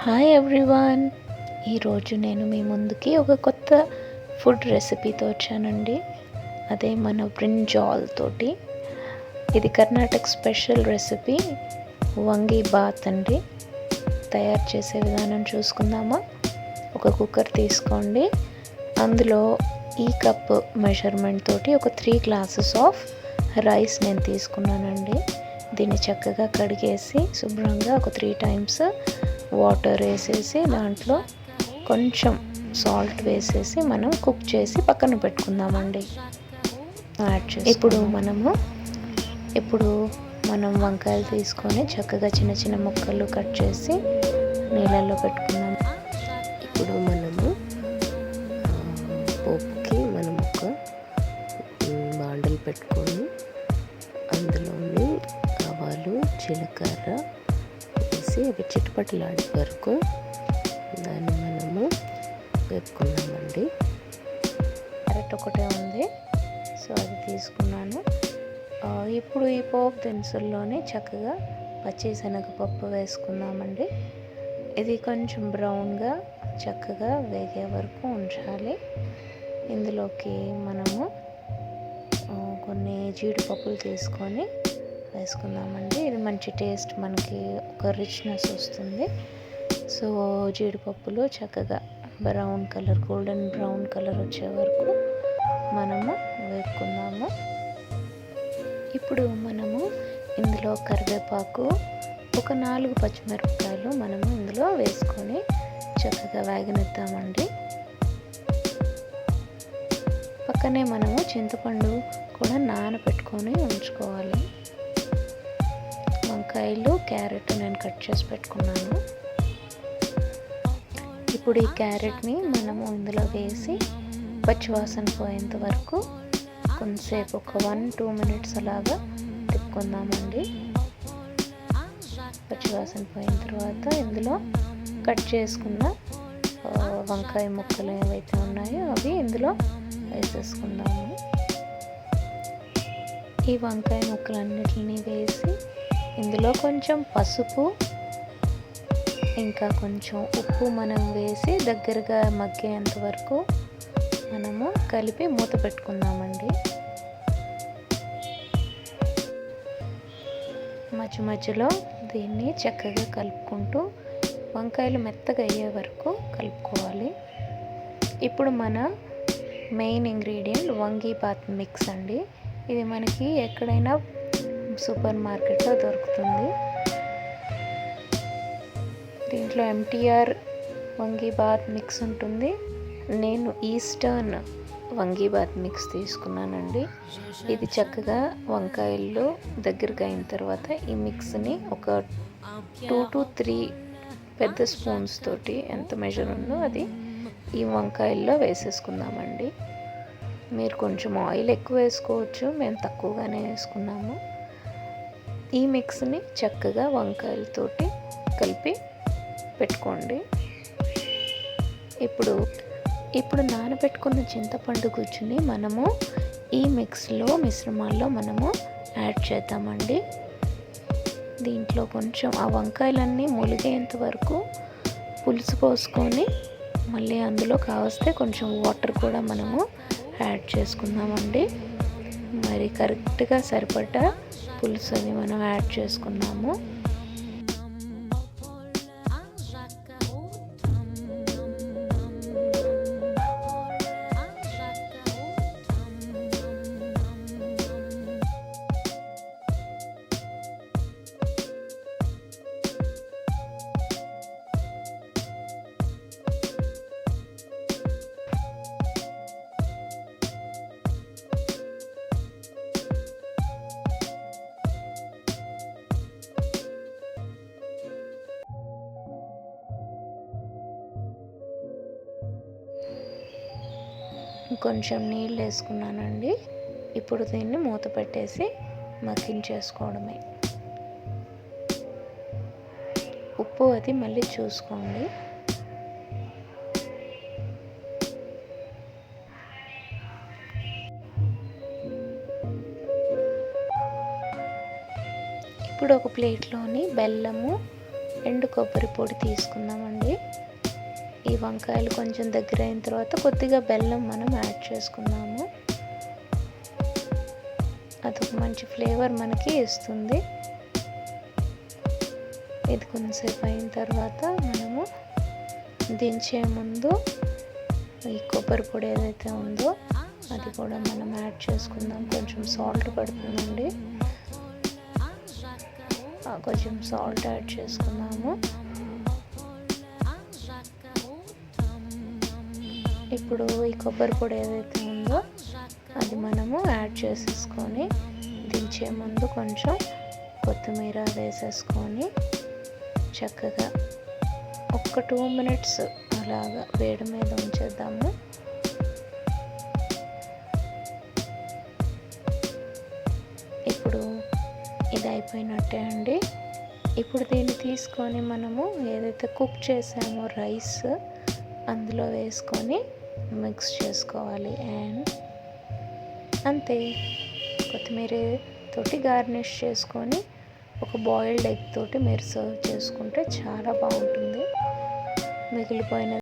Hi everyone. ఈరోజు నేను మీ ముందుకి ఒక కొత్త ఫుడ్ రెసిపీతో వచ్చానండి. అదే మన బ్రింజాల్ తోటి. ఇది కర్ణాటక స్పెషల్ రెసిపీ వంగి బాత్ అండి. తయారు చేసే విధానం చూసుకుందామా. ఒక కుక్కర్ తీసుకోండి. అందులో ఈ కప్ మెజర్మెంట్ తోటి ఒక 3 గ్లాసెస్ ఆఫ్ రైస్ నేను తీసుకున్నానండి. దీన్ని చక్కగా కడిగేసి శుభ్రంగా ఒక 3 టైమ్స్ వాటర్ వేసేసి దాంట్లో కొంచెం సాల్ట్ వేసేసి మనం కుక్ చేసి పక్కన పెట్టుకుందామండి. యాడ్ చేసి ఇప్పుడు మనం వంకాయలు తీసుకొని చక్కగా చిన్న చిన్న ముక్కలు కట్ చేసి నీళ్ళల్లో పెట్టుకుందాం. ఇప్పుడు మనము పోపుకి మనం ఒక బాండలు పెట్టుకొని అందులోని ఆవాలు జీలకర్ర వేసి అవి చిటపటలాడే వరకు దాన్ని మనము వేపుకున్నామండి. క్యారెట్ ఒకటే ఉంది, సో అది తీసుకున్నాను. ఇప్పుడు ఈ పోపు దినుసుల్లోనే చక్కగా పచ్చిశనగపప్పు వేసుకుందామండి. ఇది కొంచెం బ్రౌన్గా చక్కగా వేగే వరకు ఉంచాలి. ఇందులోకి మనము కొన్ని జీడిపప్పులు తీసుకొని వేసుకుందామండి. ఇది మంచి టేస్ట్, మనకి ఒక రిచ్నెస్ వస్తుంది. సో జీడిపప్పులు చక్కగా brown colour, golden brown colour వచ్చే వరకు మనము వేపుకుందాము. ఇప్పుడు మనము ఇందులో కరివేపాకు, ఒక 4 పచ్చిమిరపకాయలు మనము ఇందులో వేసుకొని చక్కగా వేగనిద్దామండి. పక్కనే మనము చింతపండు కూడా నానబెట్టుకొని ఉంచుకోవాలి. వంకాయలు, క్యారెట్ నేను కట్ చేసి పెట్టుకున్నాను. ఇప్పుడు ఈ క్యారెట్ని మనము ఇందులో వేసి పచ్చివాసన పోయేంత వరకు కొంతసేపు ఒక 1-2 మినిట్స్ అలాగా తిప్పుకుందామండి. పచ్చివాసన పోయిన తర్వాత ఇందులో కట్ చేసుకున్న వంకాయ ముక్కలు ఏవైతే ఉన్నాయో అవి ఇందులో వేసేసుకుందాము. ఈ వంకాయ ముక్కలన్నిటిని వేసి ఇందులో కొంచెం పసుపు ఇంకా కొంచెం ఉప్పు మనం వేసి దగ్గరగా మగ్గేంత వరకు మనము కలిపి మూత పెట్టుకుందామండి. మధ్య మధ్యలో దీన్ని చక్కగా కలుపుకుంటూ వంకాయలు మెత్తగా అయ్యే వరకు కలుపుకోవాలి. ఇప్పుడు మన మెయిన్ ఇంగ్రీడియంట్ వంగి బాత్ మిక్స్ అండి. ఇది మనకి ఎక్కడైనా సూపర్ మార్కెట్లో దొరుకుతుంది. దీంట్లో MTR వంగి బాత్ మిక్స్ ఉంటుంది. నేను ఈస్టర్న్ వంగి బాత్ మిక్స్ తీసుకున్నానండి. ఇది చక్కగా వంకాయల్లో దగ్గరగా అయిన తర్వాత ఈ మిక్స్ని ఒక 2 to 3 పెద్ద స్పూన్స్ తోటి ఎంత మెజర్ ఉందో అది ఈ వంకాయల్లో వేసేసుకుందామండి. మీరు కొంచెం ఆయిల్ ఎక్కువ వేసుకోవచ్చు, మేము తక్కువగానే వేసుకున్నాము. ఈ మిక్స్ని చక్కగా వంకాయలతోటి కలిపి పెట్టుకోండి. ఇప్పుడు నానబెట్టుకున్న చింతపండు గుజ్జుని మనము ఈ మిశ్రమాల్లో మనము యాడ్ చేద్దామండి. దీంట్లో కొంచెం ఆ వంకాయలన్నీ ములిగేంత వరకు పులుసు పోసుకొని మళ్ళీ అందులో కావస్తే కొంచెం వాటర్ కూడా మనము యాడ్ చేసుకుందామండి. మరి కరెక్ట్గా సరిపడ్డ పులుసు అని మనం యాడ్ చేసుకున్నాము. కొంచెం నీళ్ళు వేసుకున్నానండి. ఇప్పుడు దీన్ని మూత పెట్టేసి మగ్గించేసుకోవడమే. ఉప్పు అది మళ్ళీ చూసుకోండి. ఇప్పుడు ఒక ప్లేట్లోని బెల్లము, ఎండు కొబ్బరి పొడి తీసుకుందామండి. ఈ వంకాయలు కొంచెం దగ్గర అయిన తర్వాత కొద్దిగా బెల్లం మనం యాడ్ చేసుకుందాము. అదొక మంచి ఫ్లేవర్ మనకి ఇస్తుంది. ఇది కొంచెంసేపు అయిన తర్వాత మనము దించే ముందు ఈ కొబ్బరి పొడి ఏదైతే ఉందో అది కూడా మనం యాడ్ చేసుకుందాం. కొంచెం సాల్ట్ పడుతుందండి, కొంచెం సాల్ట్ యాడ్ చేసుకుందాము. ఇప్పుడు ఈ కొబ్బరి పొడి ఏదైతే ఉందో అది మనము యాడ్ చేసేసుకొని దించే ముందు కొంచెం కొత్తిమీర వేసేసుకొని చక్కగా ఒక 2 minutes అలాగా వేడి మీద ఉంచేద్దాము. ఇప్పుడు ఇది అయిపోయినట్టే అండి. ఇప్పుడు దీన్ని తీసుకొని మనము ఏదైతే కుక్ చేసామో రైస్ అందులో వేసుకొని మిక్స్ చేసుకోవాలి. అండ్ అంతే, కొత్తిమీర తోటి గార్నిష్ చేసుకొని ఒక బాయిల్డ్ ఎగ్ తోటి మీరు సర్వ్ చేసుకుంటే చాలా బాగుంటుంది. మిగిలిపోయిన